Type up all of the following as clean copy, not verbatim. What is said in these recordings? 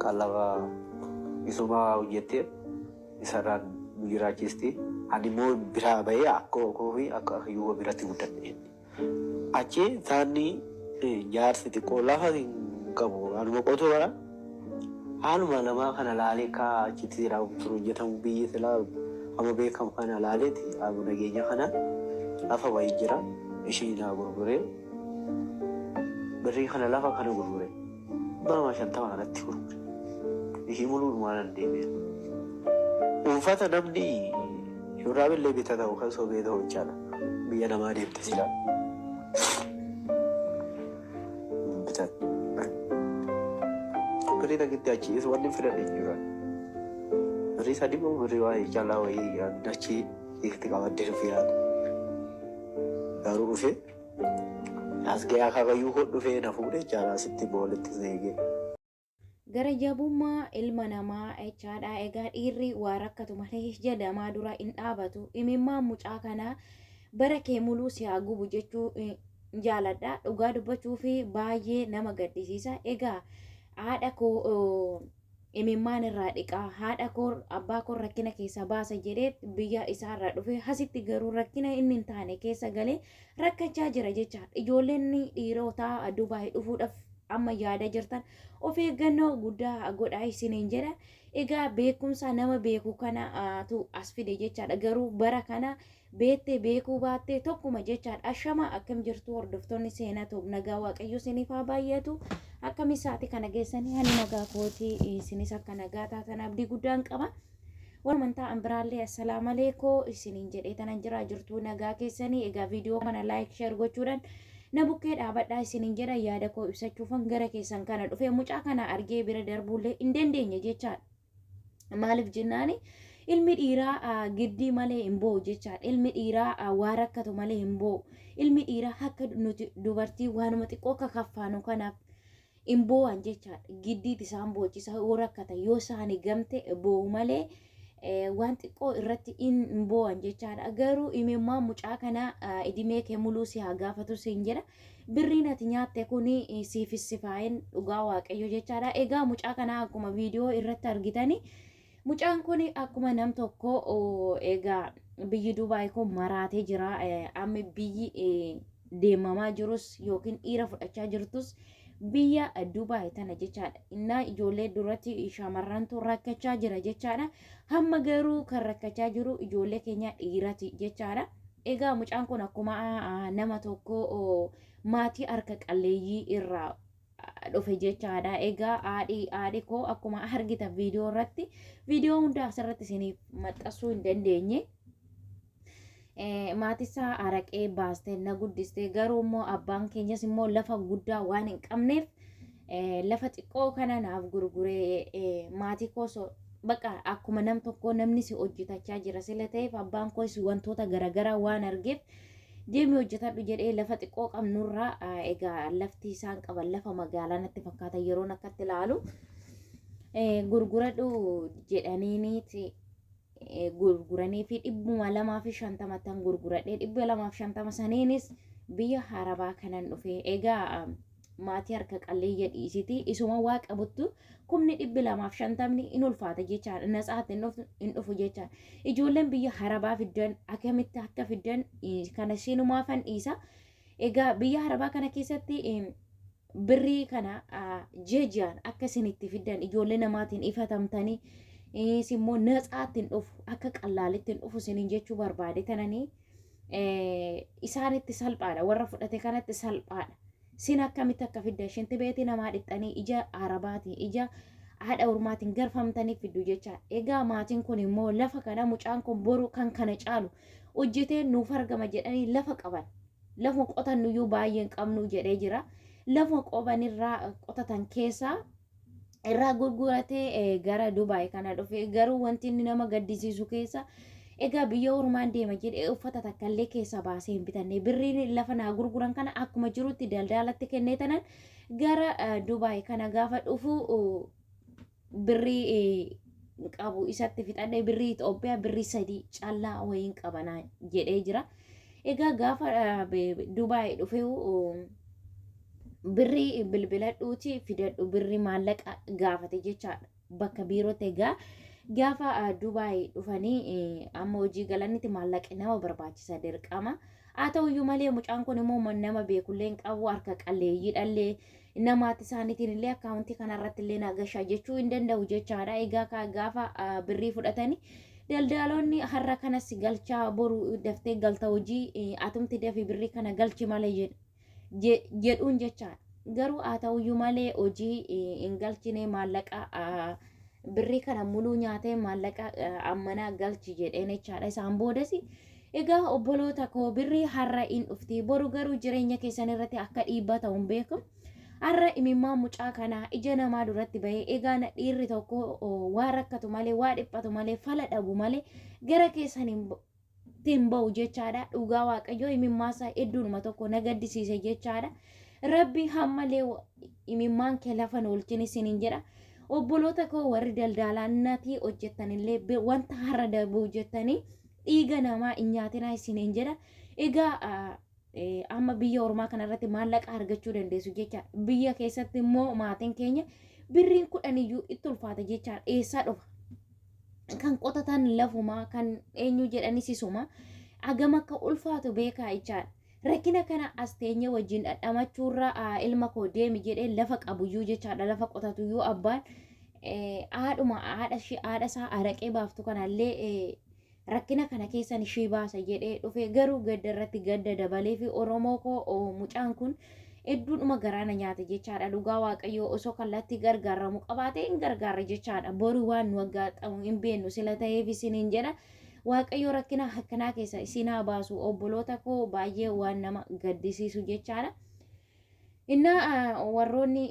Kalau isuma ujete isaran biracisti animo birabaya aku yuwa birati udan ini. Aceh tani jar siti kola hari kamu anu koto bara anu mana mah kana lali ka citi rau turunnya tamu biye selalu kamu be kamu kana lali ti abu nagenya kana apa wajira isi na gurgure beri kana lava kana gurgure ba ma shanta kana ti gurgure isi mulu mana debe ufata namni yurabil lebi tataw kan so be do chala biya nama dem tisila betat beri lagi daci is wani fira de yura beri sadi mo beri wa chala wa daci iktika wa de fira daru ufe asge aka ga yu hodu fe na fude chala sitti boletti zege gara jabummaa ilma namaa echaadha egaa dhiirri waa rakkatu malee jedhamaa dura hin dhaabatu imimmaa mucaa kanaa bara kee muluu si haa gubu jechuu jaaladha dhugaa dubbachuu fi baay'ee nama gaddisiisa egaa haadha koo imimmaan irraa dhiqaa haadha koo abbaa koo rakkina keessa baasa jedhee biyya isaarraa dhufe hasitti garuu rakkina inni hin taane keessa galee rakkachaa jira jechaadha ijoolleen dhiirotaa Dubaay dhufuudhaaf amma yaada jirtan of eeggannoo guddaa godhaa isiniin jedha egaa beekumsa nama beeku kana tu as fide jechaadha garuu bara kana beettee beekuu baattee tokkuma jechaadha ashama akkam jirtu hordoftoonni seenaa ta'u nagaa waaqayyo isiniif haa baay'atu akkam isaati kana geessanii hani nagaa kootii isinis akka nagaa taatan abdii guddaan qaba walumantaa ambiraallee assalaamu alaykum isiniin jedhee tanan jira jirtu nagaa keessanii egaa viidiyoo kana laayik sheer gochuudhaan na bukkee dhaabadhaa isiniin jedha yaada koo ibsachuufan gara keessan kana dhufe mucaa kana argee bira darbuullee hin dandeenye jechaadha maaliif jennaani ilmi dhiiraa giddii malee hin bo'u jechaadha ilmi dhiiraa waa rakkatu malee hin bo'u ilmi dhiiraa akka nuti dubartii waanuma xiqqoo kakaffaanu kanaaf hin bo'an jechaadha giddiit isaan boocisa yoo rakkata yoo isaanii gamte bo'u malee waan xiqqoo irratti hin bo'an jechaadha garuu imimmaa mucaa kana idimee kee muluu si haa gaafatu siin jedha birriin ati nyaatte kuni siifisifaa'een dhugaa waaqayyo jechaadha egaa mucaa kana akkuma viidiyoo irratti argitani mucaan kun akkuma nam tokko egaa biyyi Dubaay kun maraatee jira amma biyyi deemamaa jirus yookiin dhiira fudhachaa jirtus biyya Dubaay tana jechaadha innaa ijoollee duratti shamarrantu rakkachaa jira jechaadha hamma garuu kan rakkachaa jiru ijoollee keenya dhiirati jechaadha egaa mucaan kun akkuma nama tokko maatii harka qalleeyyii irraa dhufe jechaadha egaa haadhi koo akkuma argitan viidiyoo irratti viidiyoo hunda asirratti isiniif maxxansuu hin dandeenye maatisaa araqee baastee na guddiste garuu immoo abbaan keenyas immoo lafa guddaa waan hin qabneef lafa xiqqoo kana naaf gurguree maatii koo baqa akkuma nam tokko namni si hojjetachaa jira sila ta'eef abbaan koos wantoota garaagaraa waan argeef deemi hojjetadhu jedhee lafa xiqqoo qabnurraa egaa lafti isaan qaban lafa magaalaa natti fakkaata yeroon akkatti ilaalu gurguradhu jedhaniiniiti gurguranii fi 250 tan gurguradhee 250 saniinis biyya harabaa kanan dhufe egaa maatii harka qalleeyya dhiisiti isuma waa qabuttu kumni 250 in ulfaata jechaadha natsaatti hin dhufu jechaadha ijoolleen biyya harabaa fiddan akkamitti akka fiddan kana siinumaafan dhiisa egaa biyya harabaa kana keessatti birrii kana jeejaan akka isinitti fiddan ijoollee namaatiin ifatamtanii simmoo natsaatti hin dhufu akka qallaalitti hin dhufu isiniin jechuu barbaade tananii isaanitti salphaadha warra fudhate kanatti salphaadha sin akkamitti akka fidda shinti beetii namaa dhixxanii ija arabaatiin ija haadha ormaatiin garfamtanii fiddu jecha egaa maatiin kun immoo lafa kana mucaan kun boru kan kana caalu hojjetee nuuf argama jedhanii lafa qaban lafa qotannuyyuu baay'een qabnu jedhee jira lafa qobanirraa qotatan keessaa irraa gurguratee gara Dubaay kana dhufe garuu wanti inni nama gaddisiisu keessa egaa biyya ormaan deema jedhee uffata takkallee keessa baasee hin bitanne birriin lafa naa gurguran kana akkuma jirutti daldalatti kennee tanan gara Dubaay kana gaafa dhufu birrii qabu isatti fixadhe birrii Itoophiyaa birrii 3 callaa wayiin qabanaa jedhee jira egaa gaafa Dubaay dhufe birrii bilbiladhuuti fidadhu birrii maallaqa gaafate jechaadha bakka biirootti egaa gaafa Dubaay dhufanii amma hojii galanitti maallaqi nama barbaachisa dirqama haa ta'uyyuu malee mucaan kun immoo nama beekullee hin qabu harka qalleeyyiidhallee namaatti isaaniitiin illee akkaawuntii kanarratti illee nagashaa jechuu hin danda'u jechaadha egaa gaafa birrii fudhatanii daldaloonni har'a kanas galchaa boru daftee galta hojii atumti dafi birrii kana galchi malee jedhuun jechaadha garuu haa ta'uyyuu malee hojii hin galchine maallaqa birrii kana muluu nyaatee maallaqa ammanaa galchi jedheen jechaadha isaan boodas egaa obboloota koo birrii har'a hin dhufti boru garuu jireenya keessan irratti akka dhiibbaa ta'uun beeku har'a imimmaan mucaa kanaa ija namaa duratti bahee egaa dhiirri tokko waa rakkatu malee waa dhiphatu malee fala dhabu malee gara keessan hin ba'u jechaadha dhugaa waaqayyoo imimmaasaa hedduunuma tokko na gaddisiise jechaadha rabbi hammalee imimmaan kee lafan oolchini isiniin jedha obboloota koo warri daldalaannatii hojjettanillee wanta har'a dabuu jettanii dhiiga namaa hin nyaatinaa isiniin jedha egaa amma biyya ormaa kanarratti maallaqa argachuu dandeessu jecha biyya keessatti immoo maatiin keenya birriin 10 iyyuu itti ulfaata jecha eessaa dhufa kan qotatan lafuma kan eenyu jedhani sisuma agam akka ulfaatu beekaa jechaadha rakkina kana as teenye wajjin dhadhamachuurra ilma koo deemi jedhee lafa qabuyyuu jechaadha lafa qotatuyyuu abbaan haadha isaa araqee baaftu kanallee rakkina kana keessan ishee baasa jedhee dhufe garuu gadda irratti gadda dabalee fi oromoo koo mucaan kun hedduudhuma garaana nyaata jechaadha dhugaa waaqayyoo osoo kallattii gargaaramu qabaatee hin gargaarre jechaadha boru waan nu waggaxamu hin beennu sila ta'eef isiniin jedha waaqayyoo rakkina akkanaa keessa isinaa baasu obboloota koo baay'ee waan nama gaddisiisu jechaadha inna warroonni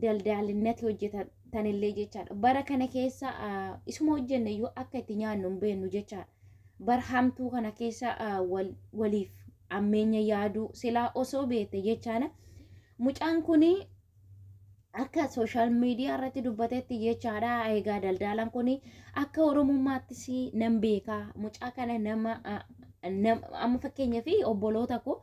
daldalinnati hojjetanillee jechaadha bara kana keessa isuma hojjenne iyyuu akka itti nyaannu hin beennu jechaadha bara hamtuu kana keessa waliif ammeenya yaaduu silaa osoo beete jechaadha mucaan kuni akka social media irratti dubbatetti jechaadha egaa daldalan kuni akka oromummaattis nan beekaa mucaa kana nama amma fakkeenyaaf obboloota koo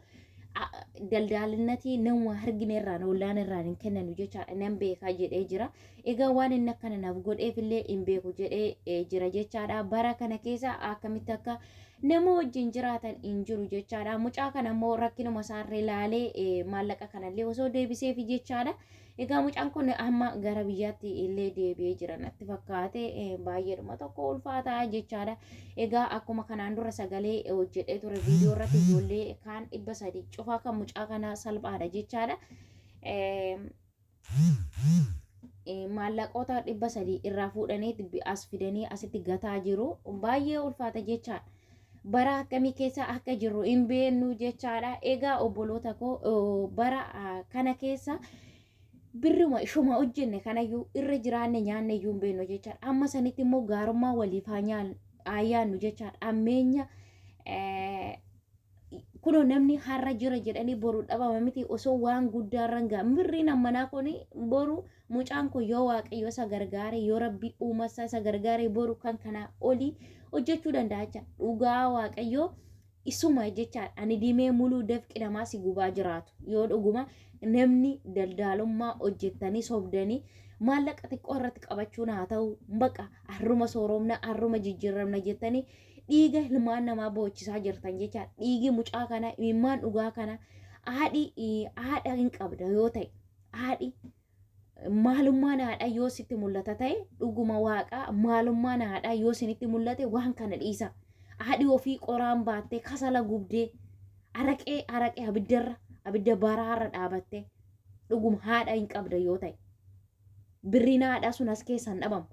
daldalinnati nama hargine irraan ollaan irraan hin kennanu jechaadha nan beekaa jedhee jira egaa waan inni akkana naaf godheefillee hin beeku jedhee jira jechaadha bara kana keessa akkamitti akka nama wajjin jiraatan hin jiru jechaadha mucaa kana immoo rakkinuma isaarree laalee maallaqa kanallee osoo deebiseef jechaadha egaa mucaan kun amma gara biyyaatti illee deebi'ee jira natti fakkaate baay'eedhuma tokko ulfaataa jechaadha egaa akkuma kanaan dura sagalee hojjedhee ture viidiyoo irratti ijoollee kaan 300 cufaa kan mucaa kana salphaadha jechaadha maallaqoota 300 irraa fuudhanii as fidanii asitti gataa jiru baay'ee ulfaata jechaadha bara akkamii keessa akka jirru hin beennu jechaadha egaa obboloota koo bara kana keessa birruma ishuma hojjenne kanayyuu irra jiraanne nyaanne iyyuu hin beennu jechaadha amma sanitti immoo gaarummaa waliif ayyaannu jechaadha ammeenya kuno namni har'a jira jedhanii boru dhabama miti osoo waan guddaarran gaa birriin ammanaa kun boru mucaan kun yoo waaqayyo isa gargaare yoo rabbi uumasa isa gargaare boru kan kana olii hojjechuu danda'a jecha dhugaa waaqayyo isuma jechaadha ani diimee muluu dafqi namaa si gubaa jiraatu yoo dhuguma namni daldalummaa hojjettanii sobdanii maallaqa xiqqoo irratti qabachuun haa ta'u baqa harruma sooromna harruma jijjiiramna jettanii dhiiga ilmaan namaa boochisaa jirtan jechaadha dhiigi mucaa kana imimmaan dhugaa kana haadha hin qabda yoo ta'e haadhi maalummaan haadha yoo sitti mul'ata ta'e dhuguma waaqaa maalummaan haadha yoo sinitti mul'ate waan kana dhiisa haadhi ofii qoraan baattee kasala gubdee araqee abidda baraarra dhaabattee dhuguma haadha hin qabda yoo ta'e birriin haadhaa sun as keessan dhabamu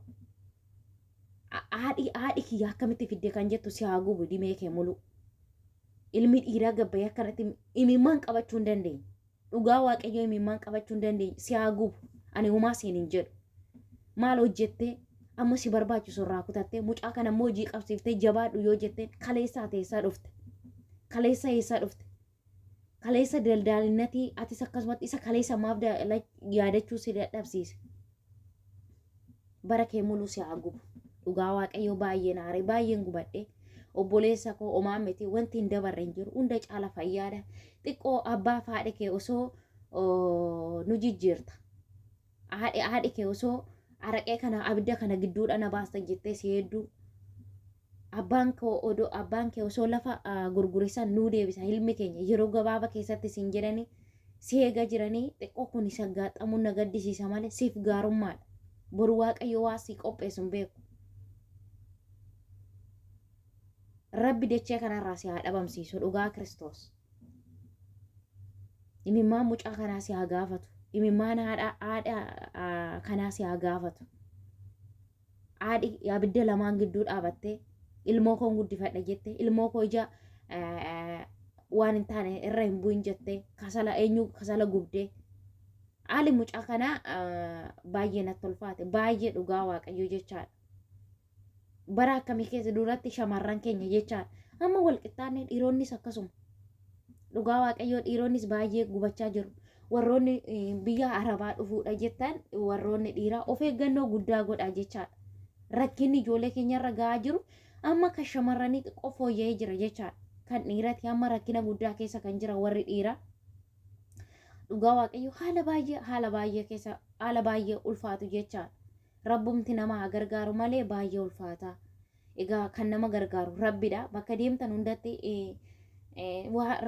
haadhi kiyya akkamitti fidde kan jettu si haa gubu dimee kee mulu ilmi dhiiraa gabbayee akkanatti imimmaan qabachuu hin dandeenye dhugaa waaqayyoo imimmaan qabachuu hin dandeenye si haa gubu ani humaa siin hin jedhu maal hojjettee amma si barbaachisu irraa kutattee mucaa kana immoo hojii qabsiiftee jabaadhu yoo jetteen kaleessaa teessaa dhufte kaleessa eessaa dhufte kaleessa daldaalinnatii atis akkasumatti isa kaleessa maaf yaadachuu si dadhabsiise bara kee muluu si haa gubu dhugaa waaqayyoo baay'een aaree baay'een gubadhee obboleessa koo omaa miti wanti hin dabarre hin jiru hunda caala fayyaadha xiqqoo abbaa faadhe kee osoo nu jijjiirta. Haadhi kee osoo araqee kana abidda kana gidduudha na baasta jettee si hedduu abbaan kee osoo lafa gurgurisan nuu deebisa ilmi keenya yeroo gabaaba keessatti siin jedhanii si eega jiranii xiqqoo kun isa gaaxamuun na gaddisiisa malee siif gaarummaadha. Boru waaqayyo waa si qopheessu hin beeku. Rabbi dachee kanarraa si haa dhabamsiisu dhugaa Kiristoos. Imimmaan mucaa kanaa si haa gaafatu. Imimmaan haadha kanaa si haa gaafatu. Haadhi abidda lamaan gidduu dhaabattee ilmoo koo guddifadha jettee ilmoo koo ija waan hin taane irra hin bu'in jettee kasala gubdee haali mucaa kanaa baay'ee natti ulfaate baay'ee dhugaa waaqayyo jechaadha. Bara akkamii keessa duratti shamarran keenya jechaadha amma walqixxaanne dhiironnis akkasuma dhugaa waaqayyo dhiironnis baay'ee gubachaa jiru. Warroonni biyya arabaa dhufuudha jettan warroonni dhiiraa of eeggannoo guddaa godhaa jechaadha. Rakkinni ijoollee keenyarra gahaa jiru amma kan shamarranii xiqqoo fooyya'ee jira jechaadha. Kan dhiirati amma rakkina guddaa keessa kan jira warri dhiiraa. Dhugaa waaqayyo haala baay'ee keessa haala baay'ee ulfaatu jechaadha. Rabbumti nama haa gargaaru malee baay'ee ulfaata. Egaa kan nama gargaaru Rabbidha. Bakka deemtan hundatti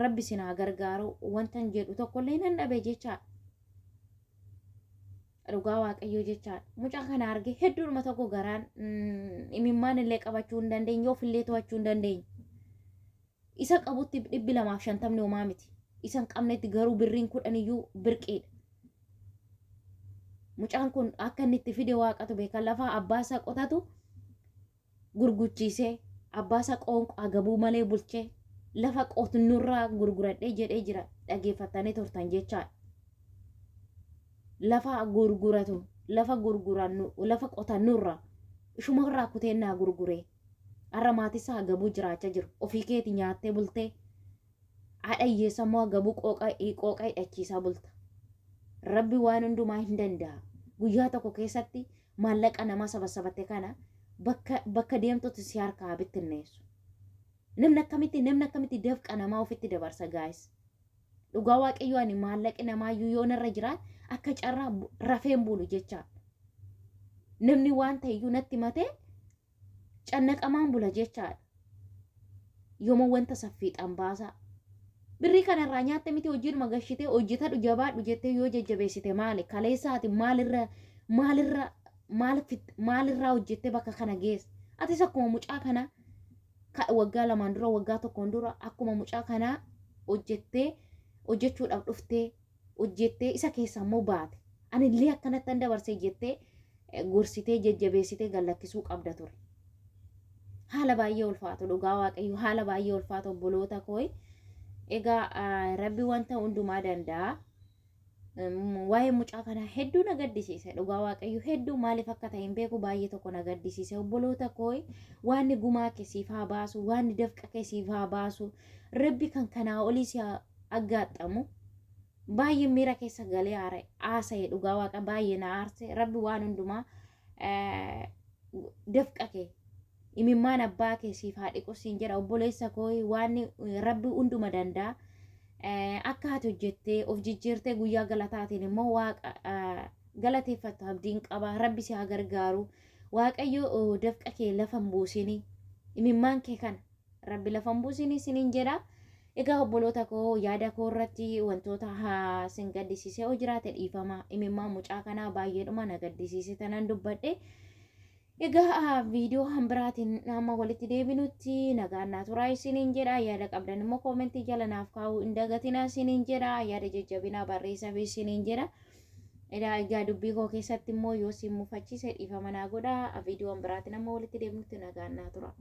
Rabbi sin haa gargaaru wantan jedhu tokkollee nan dhabe jechaadha. Dhugaa waaqayyo jechaadha. Mucaa kana arge hedduudhuma tokko garaan imimmaan illee qabachuu hin dandeenye ofillee to'achuu hin dandeenye. Isa qabutti 250 homaa miti. Isan qabnetti garuu birriin 10 iyyuu birqiidha. Mucaan kun akka inni itti fide waaqatu beeka lafa abbaasaa qotatu gurguchiisee abbaasaa qoonqoo agabuu malee bulchee lafa qotnurraa gurguradhee jedhee jira dhageeffatanii turtan jechaadha. Lafa gurguratu lafa gurgurannu lafa qotannurraa ishumarraa kuteennaa gurguree har'a maatisaa agabuu jiraachaa jiru ofii keeti nyaattee bultee haadha hiyyeessa immoo agabuu qooqaa hidhachiisaa bulta. Rabbi waan hundumaa hin danda'a. Guyyaa tokko keessatti maallaqa nama sabasabatte kana bakka deemtutti si harkaa bittinneessu. Namni akkamitti dafqa namaa ofitti dabarsa gaayis. Dhugaa waaqayyo ani maallaqi namaayyuu yoo narra jiraat akka carraa rafeen bulu jechaadha. Namni waan ta'eyyuu natti matee cannaqamaan bula jechaadha. Yooma wanta saffiixan baasaa. Birrii kanarraa nyaatte miti hojiidhuma gashitee hojjetadhu jabaadhu jettee yoo jajjabeessite maali kaleessaati maalirraa hojjettee bakka kana geessa. Atis akkuma mucaa kana waggaa 2 dura waggaa 1 dura akkuma mucaa kana hojjechuudhaaf dhuftee hojjettee isa keessa immoo baate. Ani illee akkanatti dabarsee jettee gorsitee jajjabeessitee gallakkisuu qabda ture. Haala baay'ee ulfaatu dhugaa waaqayyo haala baay'ee ulfaatu obboloota koo. Egaa Rabbi wanta hundumaa danda'a. Waa'ee mucaa kana hedduu na gaddisiise dhugaa waaqayyo hedduu maaliif akka ta'e hin beeku baay'ee tokko na gaddisiise obboloota koo. Waanni gumaa keessiif haa baasu waanni dafqa keessiif haa baasu Rabbi kan kanaa olii si aggaaxamu baay'ee miira keessa galee haasa'e dhugaa waaqa baay'ee na aarse Rabbi waan hundumaa dafqa kee imimmaan abbaa keessiif haa dhiqusiin jedha obboleessa koo waan Rabbi hunduma danda'a. Akka ati hojjettee of jijjiirtee guyyaa galataatiin immoo waaqa galateeffatu abdiin qaba. Rabbi si haa gargaaru. Waaqayyo dafqa kee lafa hin buusini. Imimmaan kee kana Rabbi lafa hin buusini siniin jedha. Egaa obboloota koo yaada koo irratti wantoota sin gaddisiisee yoo jiraate dhiifama. Imimmaan mucaa kanaa baay'eedhuma na gaddisiise tanan dubbadhe. Egaa viidiyoo hambiraatiin nama walitti deebinutti nagaan naa turaa isiniin jedha. Yaada qabdan immoo koomentii jala naaf kaa'uu hin dagatinaa isiniin jedha. Yaada jajjabinaa barreessaa fi isiniin jedha. Egaa dubbii koo keessatti immoo yoo si mufachiise dhiifama naa godha. Viidiyoo hambiraatiin nama walitti deebinutti nagaan naa turaa.